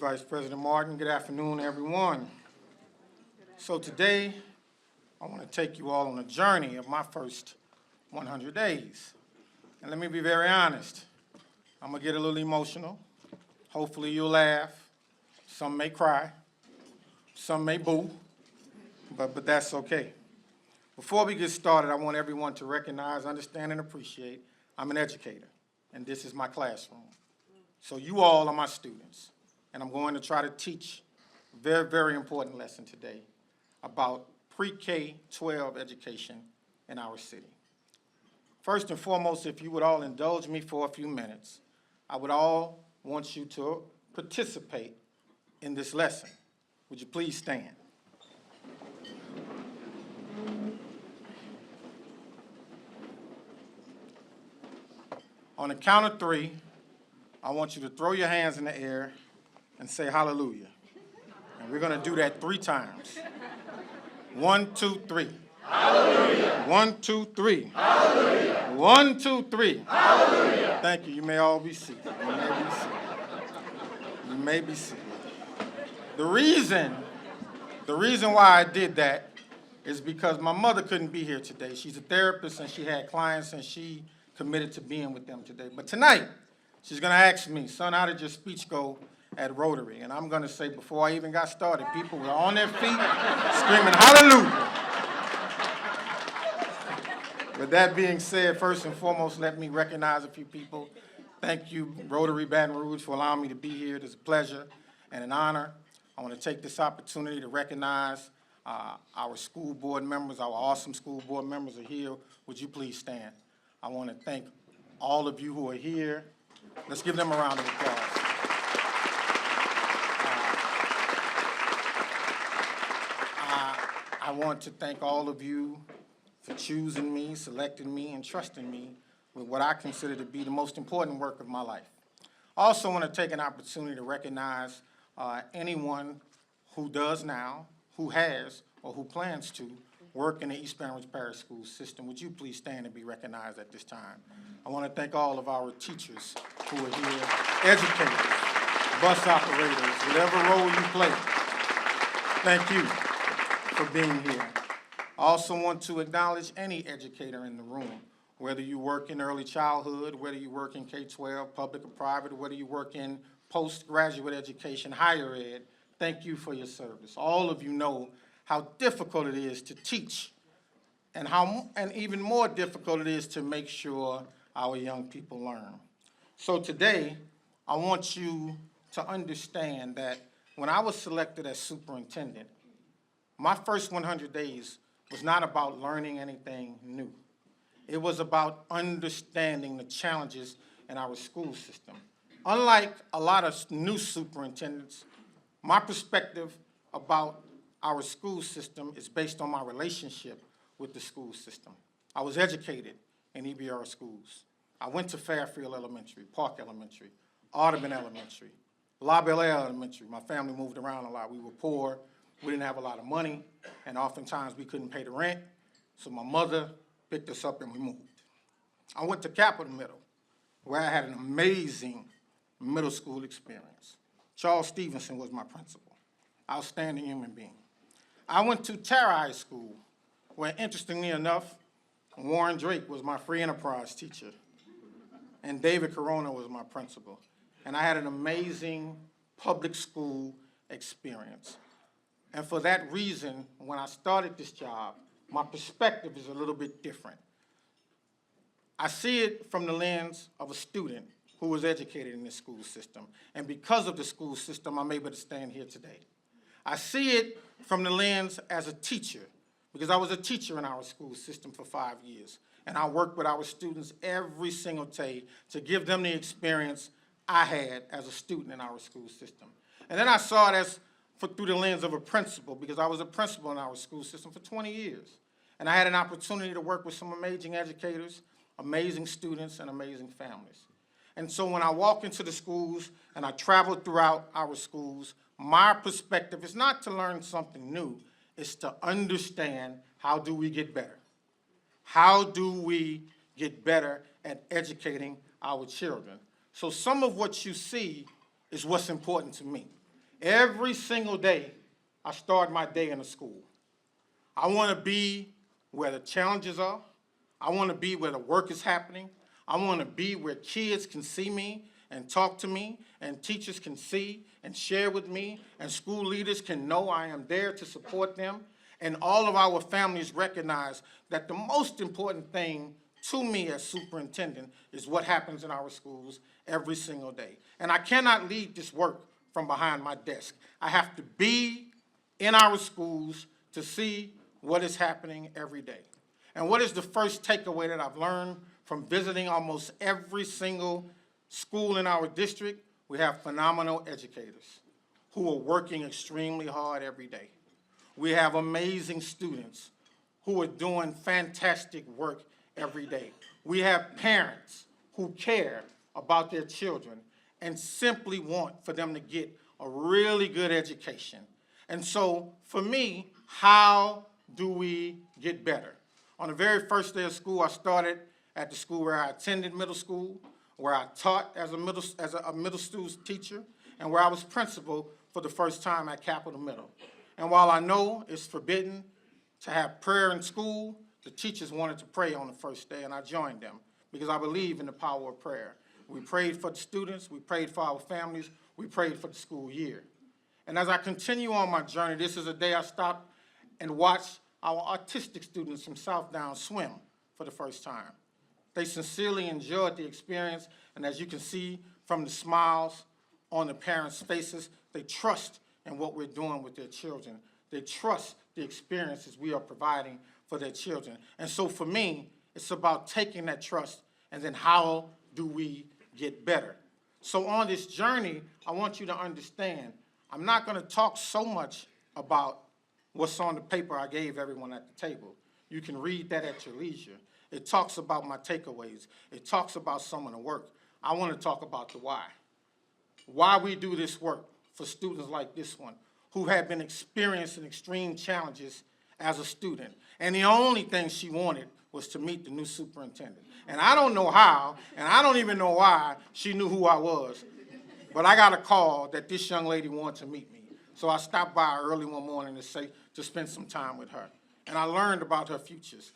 Vice President Martin. Good afternoon, everyone. So today, I want to take you all on a journey of my first 100 days. And let me be very honest. I'm going to get a little emotional. Hopefully you'll laugh. Some may cry. Some may boo. But that's okay. Before we get started, I want everyone to recognize, understand, and appreciate I'm an educator, and this is my classroom. So you all are my students, and I'm going to try to teach a very, very important lesson today about pre-K-12 education in our city. First and foremost, if you would all indulge me for a few minutes, I would all want you to participate in this lesson. Would you please stand? On the count of three, I want you to throw your hands in the air and say hallelujah. And we're going to do that 3 times. 1, 2, 3. Hallelujah. 1, 2, 3. Hallelujah. 1, 2, 3. Hallelujah. Thank you. You may all be seated. You may be seated. You may be seated. The reason why I did that is because my mother couldn't be here today. She's a therapist and she had clients and she committed to being with them today. But tonight, she's going to ask me, son, how did your speech go at Rotary? And I'm going to say, before I even got started, people were on their feet screaming, hallelujah. With that being said, first and foremost, let me recognize a few people. Thank you, Rotary Baton Rouge, for allowing me to be here. It is a pleasure and an honor. I want to take this opportunity to recognize our school board members. Our awesome school board members are here. Would you please stand? I want to thank all of you who are here. Let's give them a round of applause. I want to thank all of you for choosing me, selecting me, and trusting me with what I consider to be the most important work of my life. I also want to take an opportunity to recognize anyone who does now, who has, or who plans to work in the East Baton Rouge Parish school system. Would you please stand and be recognized at this time? I want to thank all of our teachers who are here, educators, bus operators, whatever role you play. Thank you for being here. I also want to acknowledge any educator in the room, whether you work in early childhood, whether you work in K-12, public or private, or whether you work in postgraduate education, higher ed. Thank you for your service. All of you know how difficult it is to teach and even more difficult it is to make sure our young people learn. So today, I want you to understand that when I was selected as superintendent, my first 100 days was not about learning anything new. It was about understanding the challenges in our school system. Unlike a lot of new superintendents, my perspective about our school system is based on my relationship with the school system. I was educated in EBRP schools. I went to Fairfield Elementary, Park Elementary, Audubon Elementary, La Belle Elementary. My family moved around a lot. We were poor. We didn't have a lot of money, and oftentimes we couldn't pay the rent, so my mother picked us up and we moved. I went to Capital Middle, where I had an amazing middle school experience. Charles Stevenson was my principal, outstanding human being. I went to Tara High School, where, interestingly enough, Warren Drake was my free enterprise teacher, and David Corona was my principal. And I had an amazing public school experience. And for that reason, when I started this job, my perspective is a little bit different. I see it from the lens of a student who was educated in the school system. And because of the school system, I'm able to stand here today. I see it from the lens as a teacher, because I was a teacher in our school system for 5 years. And I worked with our students every single day to give them the experience I had as a student in our school system. And then I saw it through the lens of a principal, because I was a principal in our school system for 20 years. And I had an opportunity to work with some amazing educators, amazing students, and amazing families. And so when I walk into the schools and I travel throughout our schools, my perspective is not to learn something new, it's to understand how do we get better. How do we get better at educating our children? So some of what you see is what's important to me. Every single day, I start my day in a school. I want to be where the challenges are. I want to be where the work is happening. I want to be where kids can see me and talk to me, and teachers can see and share with me, and school leaders can know I am there to support them, and all of our families recognize that the most important thing to me as superintendent is what happens in our schools every single day. And I cannot lead this work from behind my desk. I have to be in our schools to see what is happening every day. And what is the first takeaway that I've learned from visiting almost every single school in our district? We have phenomenal educators who are working extremely hard every day. We have amazing students who are doing fantastic work every day. We have parents who care about their children and simply want for them to get a really good education. And so, for me, how do we get better? On the very first day of school, I started at the school where I attended middle school, where I taught as a middle school teacher, and where I was principal for the first time at Capitol Middle. And while I know it's forbidden to have prayer in school, the teachers wanted to pray on the first day, and I joined them because I believe in the power of prayer. We prayed for the students, we prayed for our families, we prayed for the school year. And as I continue on my journey, this is a day I stopped and watched our autistic students from South Down swim for the first time. They sincerely enjoyed the experience, and as you can see from the smiles on the parents' faces, they trust in what we're doing with their children. They trust the experiences we are providing for their children. And so for me, it's about taking that trust and then how do we get better. So on this journey, I want you to understand, I'm not going to talk so much about what's on the paper I gave everyone at the table. You can read that at your leisure. It talks about my takeaways. It talks about some of the work. I want to talk about the why. Why we do this work for students like this one who have been experiencing extreme challenges as a student. And the only thing she wanted was to meet the new superintendent. And I don't know how, and I don't even know why she knew who I was, but I got a call that this young lady wanted to meet me. So I stopped by early one morning to spend some time with her. And I learned about her futures,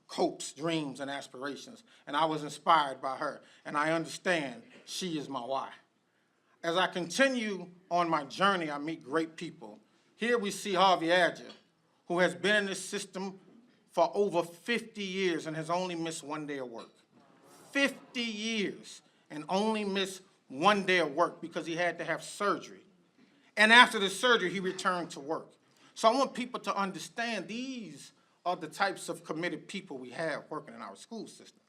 hopes, dreams, and aspirations. And I was inspired by her. And I understand she is my why. As I continue on my journey, I meet great people. Here we see Harvey Adger, who has been in this system for over 50 years and has only missed one day of work. 50 years and only missed one day of work because he had to have surgery. And after the surgery, he returned to work. So I want people to understand these are the types of committed people we have working in our school system.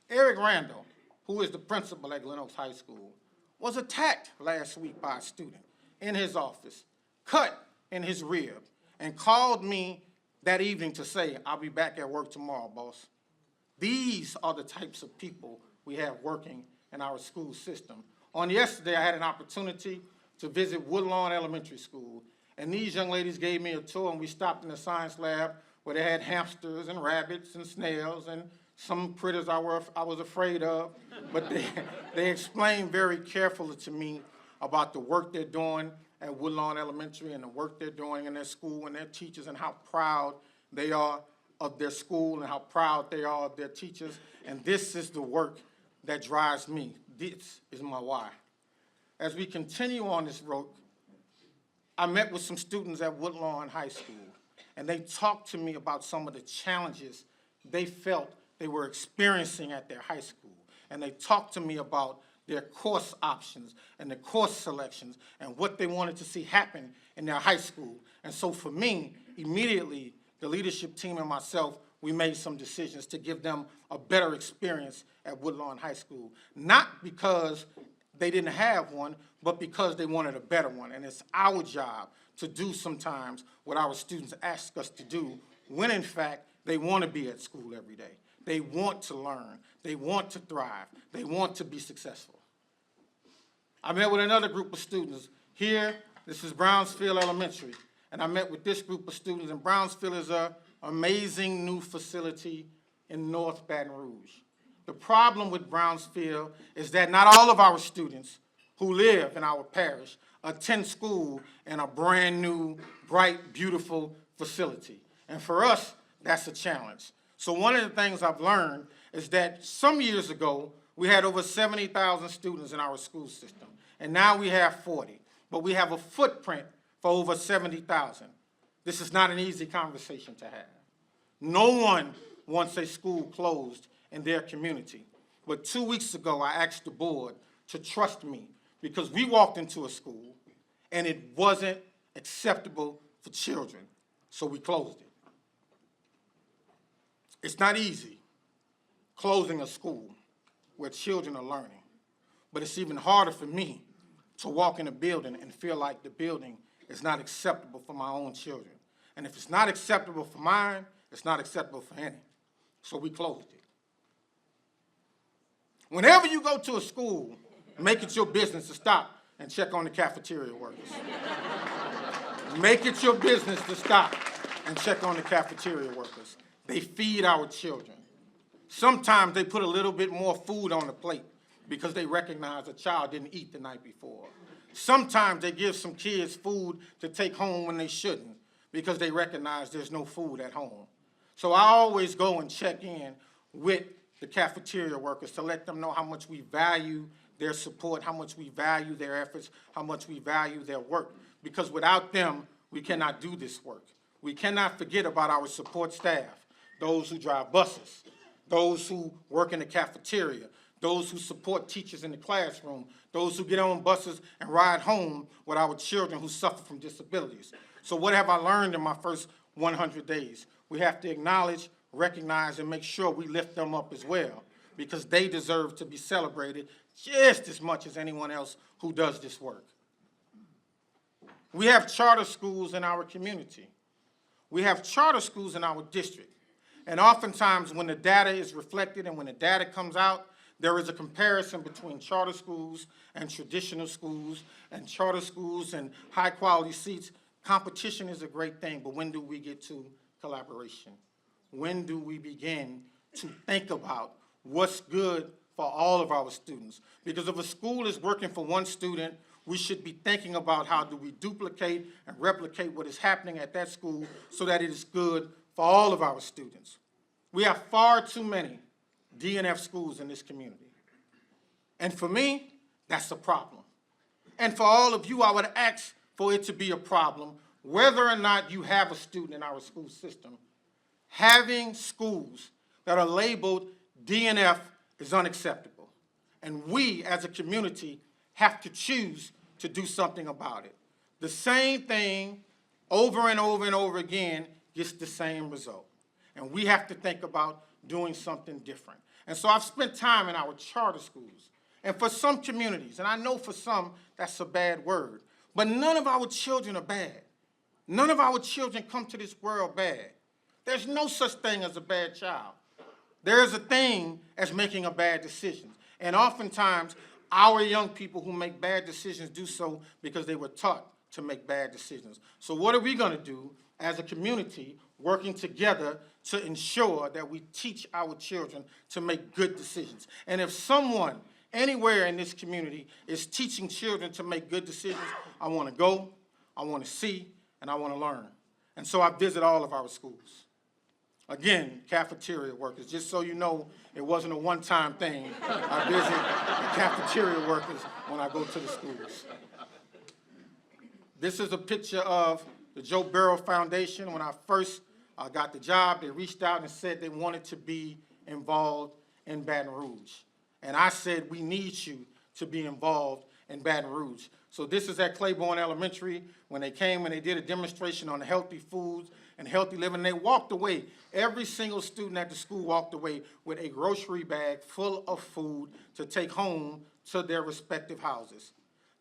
Eric Randall, who is the principal at Glen Oaks High School, was attacked last week by a student in his office, cut in his rib, and called me that evening to say, "I'll be back at work tomorrow, boss." These are the types of people we have working in our school system. On yesterday, I had an opportunity to visit Woodlawn Elementary School, and these young ladies gave me a tour, and we stopped in the science lab where they had hamsters and rabbits and snails and some critters I was afraid of, but they explained very carefully to me about the work they're doing at Woodlawn Elementary and the work they're doing in their school and their teachers and how proud they are of their school and how proud they are of their teachers. And this is the work that drives me. This is my why. As we continue on this road, I met with some students at Woodlawn High School, and they talked to me about some of the challenges they felt they were experiencing at their high school. And they talked to me about their course options and the course selections and what they wanted to see happen in their high school. And so for me, immediately, the leadership team and myself, we made some decisions to give them a better experience at Woodlawn High School. Not because they didn't have one, but because they wanted a better one. And it's our job to do sometimes what our students ask us to do when, in fact, they want to be at school every day. They want to learn. They want to thrive. They want to be successful. I met with another group of students. Here, this is Brownsfield Elementary, and I met with this group of students, and Brownsfield is an amazing new facility in North Baton Rouge. The problem with Brownsfield is that not all of our students who live in our parish attend school in a brand new, bright, beautiful facility. And for us, that's a challenge. So one of the things I've learned is that some years ago, we had over 70,000 students in our school system, and now we have 40. But we have a footprint for over 70,000. This is not an easy conversation to have. No one wants a school closed in their community. But 2 weeks ago, I asked the board to trust me because we walked into a school and it wasn't acceptable for children, so we closed it. It's not easy closing a school where children are learning, but it's even harder for me to walk in a building and feel like the building is not acceptable for my own children. And if it's not acceptable for mine, it's not acceptable for any. So we closed it. Whenever you go to a school, make it your business to stop and check on the cafeteria workers. Make it your business to stop and check on the cafeteria workers. They feed our children. Sometimes they put a little bit more food on the plate because they recognize a child didn't eat the night before. Sometimes they give some kids food to take home when they shouldn't because they recognize there's no food at home. So I always go and check in with the cafeteria workers to let them know how much we value their support, how much we value their efforts, how much we value their work. Because without them, we cannot do this work. We cannot forget about our support staff, those who drive buses, those who work in the cafeteria, those who support teachers in the classroom, those who get on buses and ride home with our children who suffer from disabilities. So what have I learned in my first 100 days? We have to acknowledge, recognize, and make sure we lift them up as well, because they deserve to be celebrated just as much as anyone else who does this work. We have charter schools in our community. We have charter schools in our district. And oftentimes when the data is reflected and when the data comes out, there is a comparison between charter schools and traditional schools and charter schools and high-quality seats. Competition is a great thing, but when do we get to collaboration? When do we begin to think about what's good for all of our students? Because if a school is working for one student, we should be thinking about how do we duplicate and replicate what is happening at that school so that it is good for all of our students. We have far too many DNF schools in this community. And for me, that's a problem. And for all of you, I would ask for it to be a problem, whether or not you have a student in our school system. Having schools that are labeled DNF is unacceptable. And we, as a community, have to choose to do something about it. The same thing over and over and over again gets the same result. And we have to think about doing something different. And so I've spent time in our charter schools. And for some communities, and I know for some that's a bad word, but none of our children are bad. None of our children come to this world bad. There's no such thing as a bad child. There is a thing as making a bad decision. And oftentimes, our young people who make bad decisions do so because they were taught to make bad decisions. So what are we going to do as a community working together to ensure that we teach our children to make good decisions? And if someone anywhere in this community is teaching children to make good decisions, I want to go, I want to see, and I want to learn. And so I visit all of our schools. Again, cafeteria workers, just so you know, it wasn't a one-time thing. I visit the cafeteria workers when I go to the schools. This is a picture of the Joe Barrow Foundation. When I first got the job, they reached out and said they wanted to be involved in Baton Rouge. And I said, we need you to be involved in Baton Rouge. So this is at Claiborne Elementary when they came and they did a demonstration on healthy foods and healthy living. They walked away. Every single student at the school walked away with a grocery bag full of food to take home to their respective houses.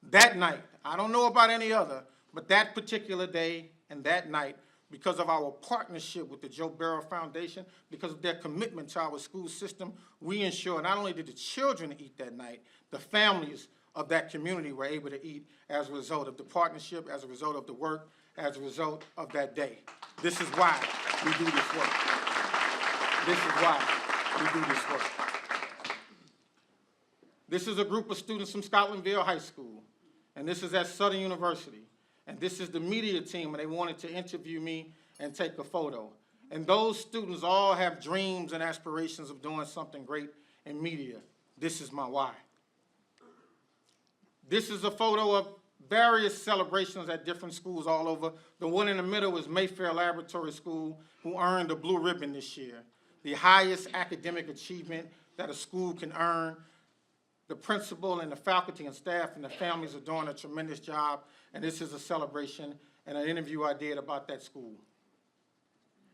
That night, I don't know about any other, but that particular day and that night, because of our partnership with the Joe Barrow Foundation, because of their commitment to our school system, we ensure not only did the children eat that night, the families of that community were able to eat as a result of the partnership, as a result of the work, as a result of that day. This is why we do this work. This is why we do this work. This is a group of students from Scotlandville High School. and this is at Southern University, and this is the media team, and they wanted to interview me and take a photo. And those students all have dreams and aspirations of doing something great in media. This is my why. This is a photo of various celebrations at different schools all over. The one in the middle is Mayfair Laboratory School, who earned a blue ribbon this year, the highest academic achievement that a school can earn. The principal and the faculty and staff and the families are doing a tremendous job, and this is a celebration and an interview I did about that school.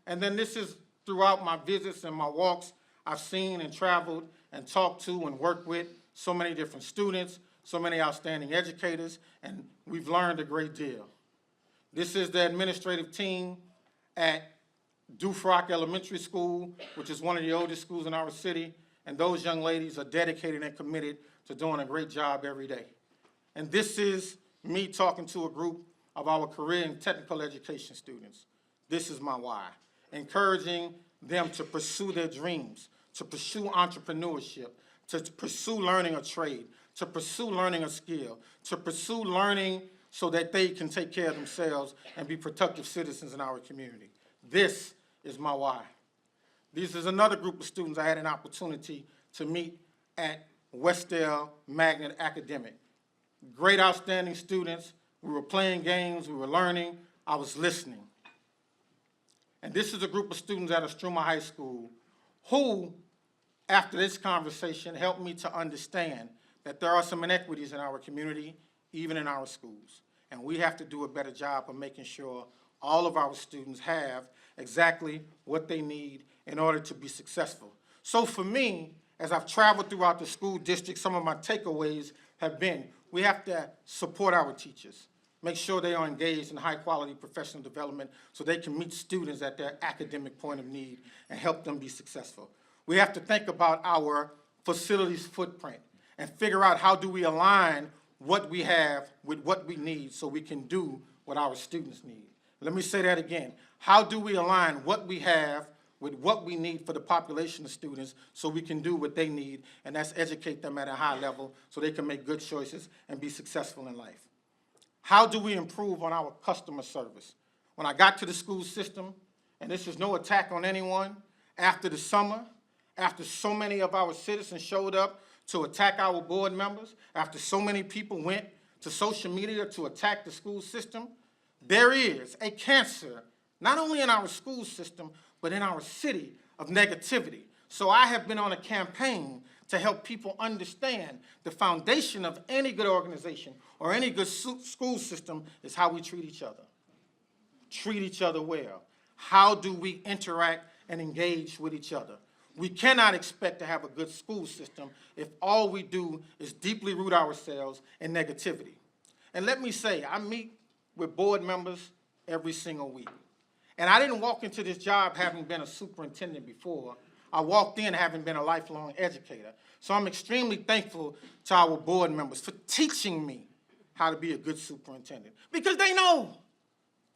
And then this is throughout my visits and my walks, I've seen and traveled and talked to and worked with so many different students, so many outstanding educators, and we've learned a great deal. This is the administrative team at Dufrock Elementary School, which is one of the oldest schools in our city, and those young ladies are dedicated and committed to doing a great job every day. And this is me talking to a group of our career and technical education students. This is my why, encouraging them to pursue their dreams, to pursue entrepreneurship, to pursue learning a trade, to pursue learning a skill, to pursue learning so that they can take care of themselves and be productive citizens in our community. This is my why. This is another group of students I had an opportunity to meet at Westdale Magnet Academic. Great, outstanding students. We were playing games, we were learning, I was listening. And this is a group of students at Estruma High School who, after this conversation, helped me to understand that there are some inequities in our community, even in our schools. And we have to do a better job of making sure all of our students have exactly what they need in order to be successful. So for me, as I've traveled throughout the school district, some of my takeaways have been, we have to support our teachers, make sure they are engaged in high-quality professional development so they can meet students at their academic point of need and help them be successful. We have to think about our facilities footprint and figure out how do we align what we have with what we need so we can do what our students need. Let me say that again. How do we align what we have with what we need for the population of students so we can do what they need, and that's educate them at a high level so they can make good choices and be successful in life? How do we improve on our customer service? When I got to the school system, and this is no attack on anyone, after the summer, after so many of our citizens showed up to attack our board members, after so many people went to social media to attack the school system, there is a cancer, not only in our school system, but in our city, of negativity. So I have been on a campaign to help people understand the foundation of any good organization or any good school system is how we treat each other. Treat each other well. How do we interact and engage with each other? We cannot expect to have a good school system if all we do is deeply root ourselves in negativity. And let me say, I meet with board members every single week. And I didn't walk into this job having been a superintendent before. I walked in having been a lifelong educator. So I'm extremely thankful to our board members for teaching me how to be a good superintendent. Because they know.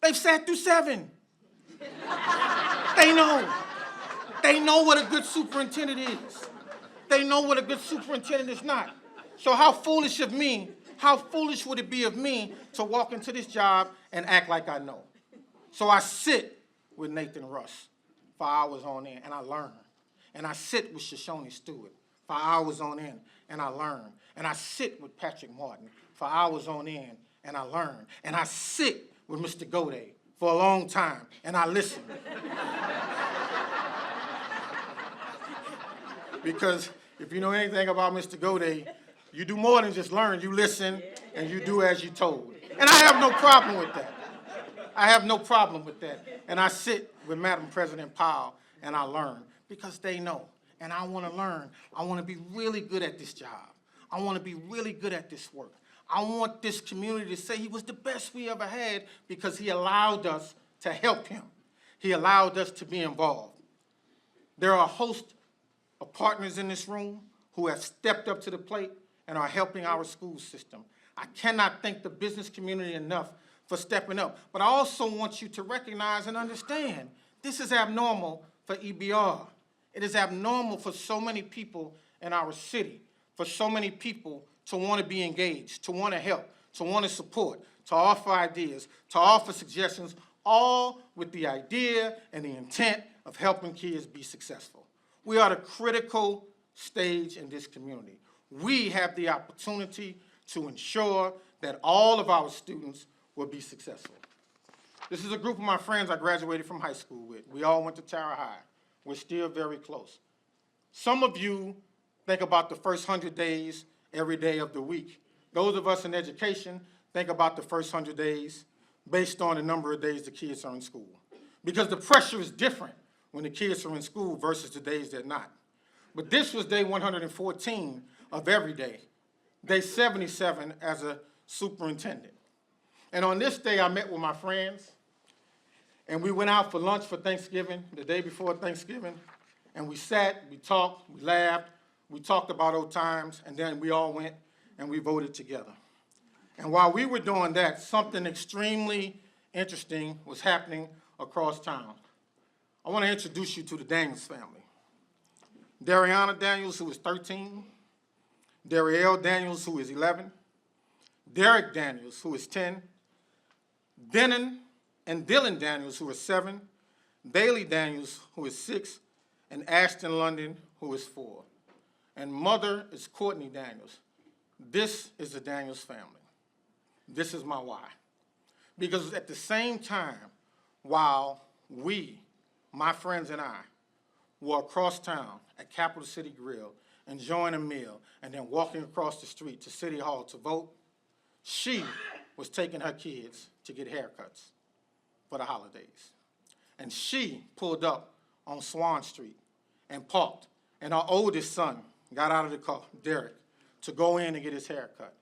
They've sat through 7. They know. They know what a good superintendent is. They know what a good superintendent is not. So how foolish of me, how foolish would it be of me to walk into this job and act like I know? So I sit with Nathan Russ for hours on end, and I learn. And I sit with Shoshone Stewart for hours on end, and I learn. And I sit with Patrick Martin for hours on end, and I learn. And I sit with Mr. Gode for a long time, and I listen. Because if you know anything about Mr. Gode, you do more than just learn. You listen, and you do as you're told. And I have no problem with that. I have no problem with that. And I sit with Madam President Powell, and I learn, because they know. And I want to learn. I want to be really good at this job. I want to be really good at this work. I want this community to say he was the best we ever had because he allowed us to help him. He allowed us to be involved. There are a host of partners in this room who have stepped up to the plate and are helping our school system. I cannot thank the business community enough for stepping up. But I also want you to recognize and understand this is abnormal for EBR. It is abnormal for so many people in our city, for so many people to want to be engaged, to want to help, to want to support, to offer ideas, to offer suggestions, all with the idea and the intent of helping kids be successful. We are the critical stage in this community. We have the opportunity to ensure that all of our students will be successful. This is a group of my friends I graduated from high school with. We all went to Tara High. We're still very close. Some of you think about the first 100 days every day of the week. Those of us in education think about the first 100 days based on the number of days the kids are in school. Because the pressure is different when the kids are in school versus the days they're not. But this was day 114 of every day, day 77 as a superintendent. And on this day, I met with my friends, and we went out for lunch for Thanksgiving, the day before Thanksgiving, and we sat, we talked, we laughed, we talked about old times, and then we all went and we voted together. And while we were doing that, something extremely interesting was happening across town. I want to introduce you to the Daniels family. Dariana Daniels, who is 13, Darielle Daniels, who is 11, Derek Daniels, who is 10, Denon and Dylan Daniels, who is 7, Bailey Daniels, who is 6, and Ashton London, who is 4. And mother is Courtney Daniels. This is the Daniels family. This is my why. Because at the same time, while we, my friends and I, were across town at Capital City Grill, enjoying a meal, and then walking across the street to City Hall to vote, she was taking her kids to get haircuts for the holidays. And she pulled up on Swan Street and parked, and our oldest son got out of the car, Derek, to go in and get his haircut.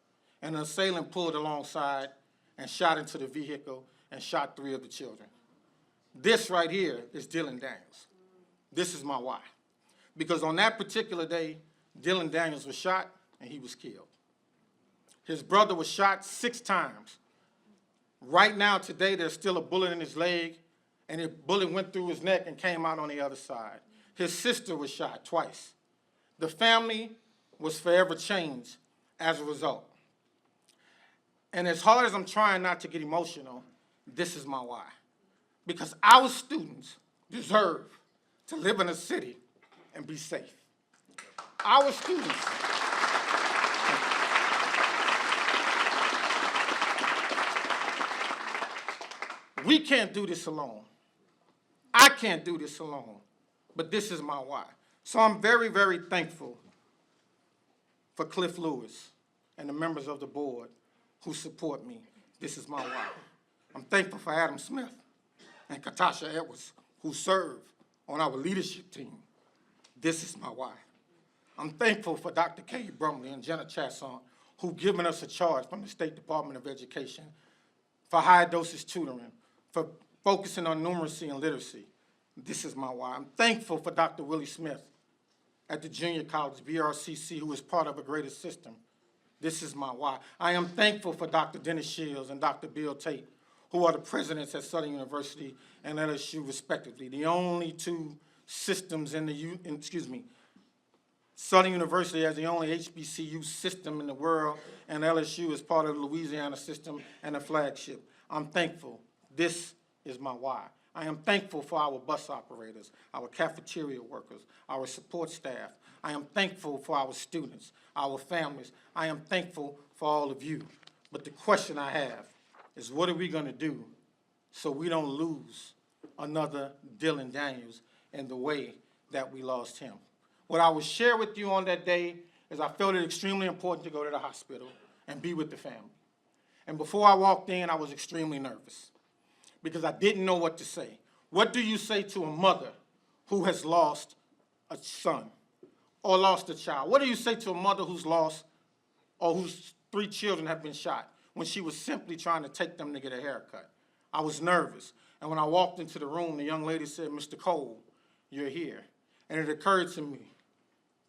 And an assailant pulled alongside and shot into the vehicle and shot 3 of the children. This right here is Dylan Daniels. This is my why. Because on that particular day, Dylan Daniels was shot and he was killed. His brother was shot 6 times. Right now, today, there's still a bullet in his leg, and the bullet went through his neck and came out on the other side. His sister was shot twice. The family was forever changed as a result. And as hard as I'm trying not to get emotional, this is my why. Because our students deserve to live in a city and be safe. Our students. We can't do this alone. I can't do this alone. But this is my why. So I'm very, very thankful for Cliff Lewis and the members of the board who support me. This is my why. I'm thankful for Adam Smith and Katasha Edwards, who serve on our leadership team. This is my why. I'm thankful for Dr. Katie Brumley and Jenna Chasson, who've given us a charge from the State Department of Education for high dosage tutoring, for focusing on numeracy and literacy. This is my why. I'm thankful for Dr. Willie Smith at the junior college, BRCC, who is part of a greater system. This is my why. I am thankful for Dr. Dennis Shields and Dr. Bill Tate, who are the presidents at Southern University and LSU, respectively, the only 2 systems in the, Southern University has the only HBCU system in the world, and LSU is part of the Louisiana system and a flagship. I'm thankful. This is my why. I am thankful for our bus operators, our cafeteria workers, our support staff. I am thankful for our students, our families. I am thankful for all of you. But the question I have is, what are we going to do so we don't lose another Dylan Daniels in the way that we lost him? What I will share with you on that day is I felt it extremely important to go to the hospital and be with the family. And before I walked in, I was extremely nervous because I didn't know what to say. What do you say to a mother who has lost a son or lost a child? What do you say to a mother who's lost or whose 3 children have been shot when she was simply trying to take them to get a haircut? I was nervous. And when I walked into the room, the young lady said, "Mr. Cole, you're here." And it occurred to me,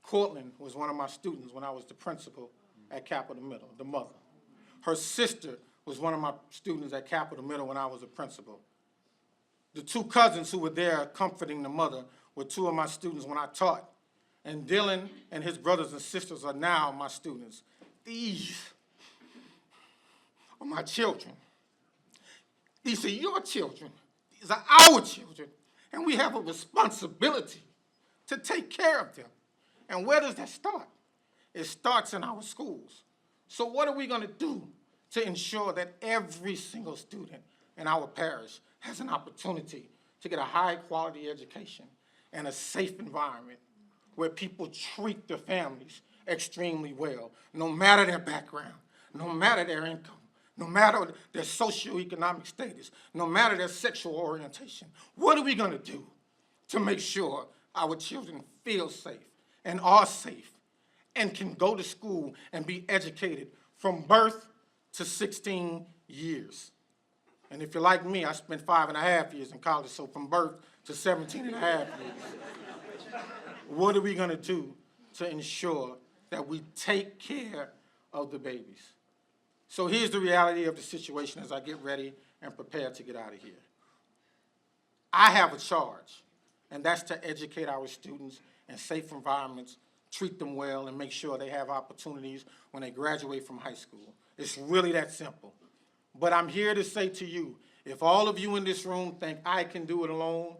Cortland was one of my students when I was the principal at Capital Middle, the mother. Her sister was one of my students at Capital Middle when I was a principal. The 2 cousins who were there comforting the mother were 2 of my students when I taught. And Dylan and his brothers and sisters are now my students. These are my children. These are your children. These are our children. And we have a responsibility to take care of them. And where does that start? It starts in our schools. So what are we going to do to ensure that every single student in our parish has an opportunity to get a high-quality education and a safe environment where people treat their families extremely well, no matter their background, no matter their income, no matter their socioeconomic status, no matter their sexual orientation? What are we going to do to make sure our children feel safe and are safe and can go to school and be educated from birth to 16 years? And if you're like me, I spent 5.5 years in college, so from birth to 17.5 years. What are we going to do to ensure that we take care of the babies? So here's the reality of the situation as I get ready and prepare to get out of here. I have a charge, and that's to educate our students in safe environments, treat them well, and make sure they have opportunities when they graduate from high school. It's really that simple. But I'm here to say to you, if all of you in this room think I can do it alone,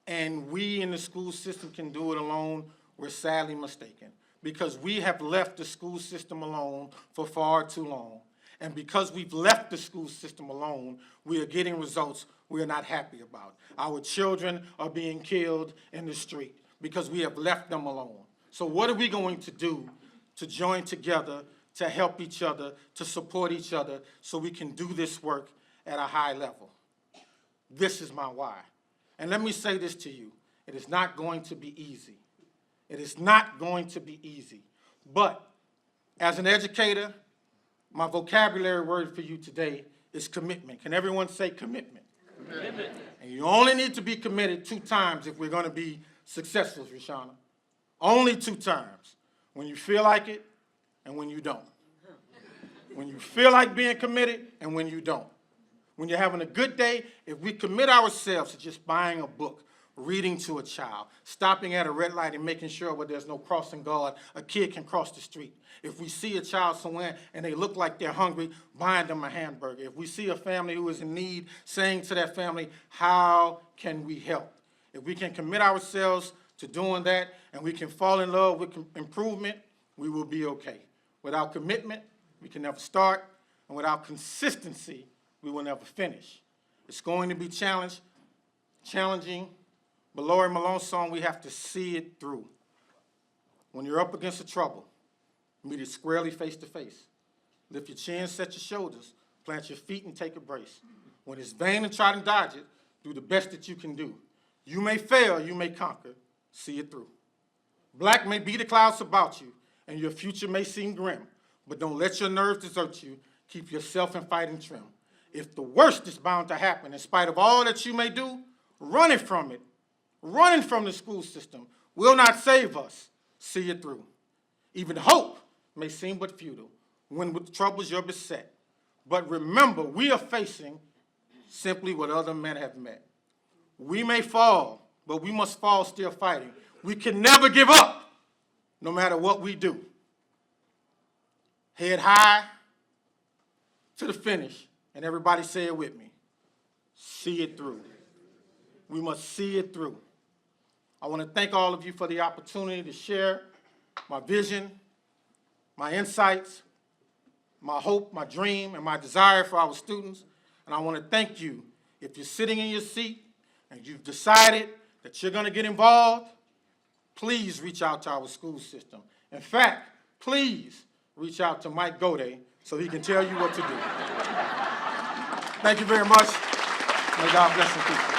and we in the school system can do it alone, we're sadly mistaken. Because we have left the school system alone for far too long. And because we've left the school system alone, we are getting results we are not happy about. Our children are being killed in the street because we have left them alone. So what are we going to do to join together, to help each other, to support each other, so we can do this work at a high level? This is my why. And let me say this to you. It is not going to be easy. It is not going to be easy. But as an educator, my vocabulary word for you today is commitment. Can everyone say commitment? Commitment. And you only need to be committed 2 times if we're going to be successful, Rishana. Only 2 times. When you feel like it and when you don't. When you feel like being committed and when you don't. When you're having a good day, if we commit ourselves to just buying a book, reading to a child, stopping at a red light and making sure where there's no crossing guard, a kid can cross the street. If we see a child somewhere and they look like they're hungry, buying them a hamburger. If we see a family who is in need, saying to that family, how can we help? If we can commit ourselves to doing that and we can fall in love with improvement, we will be okay. Without commitment, we can never start, and without consistency, we will never finish. It's going to be challenging, but Lori Malone's song, we have to see it through. When you're up against the trouble, meet it squarely face to face. Lift your chin, set your shoulders, plant your feet and take a brace. When it's vain and try to dodge it, do the best that you can do. You may fail, you may conquer, see it through. Black may be the clouds about you, and your future may seem grim, but don't let your nerves desert you. Keep yourself in fighting trim. If the worst is bound to happen, in spite of all that you may do, running from it, running from the school system will not save us. See it through. Even hope may seem but futile when with troubles you're beset. But remember, we are facing simply what other men have met. We may fall, but we must fall still fighting. We can never give up, no matter what we do. Head high to the finish, and everybody say it with me. See it through. We must see it through. I want to thank all of you for the opportunity to share my vision, my insights, my hope, my dream, and my desire for our students. And I want to thank you if you're sitting in your seat and you've decided that you're going to get involved. Please reach out to our school system. In fact, please reach out to Mike Gode so he can tell you what to do. Thank you very much. May God bless you.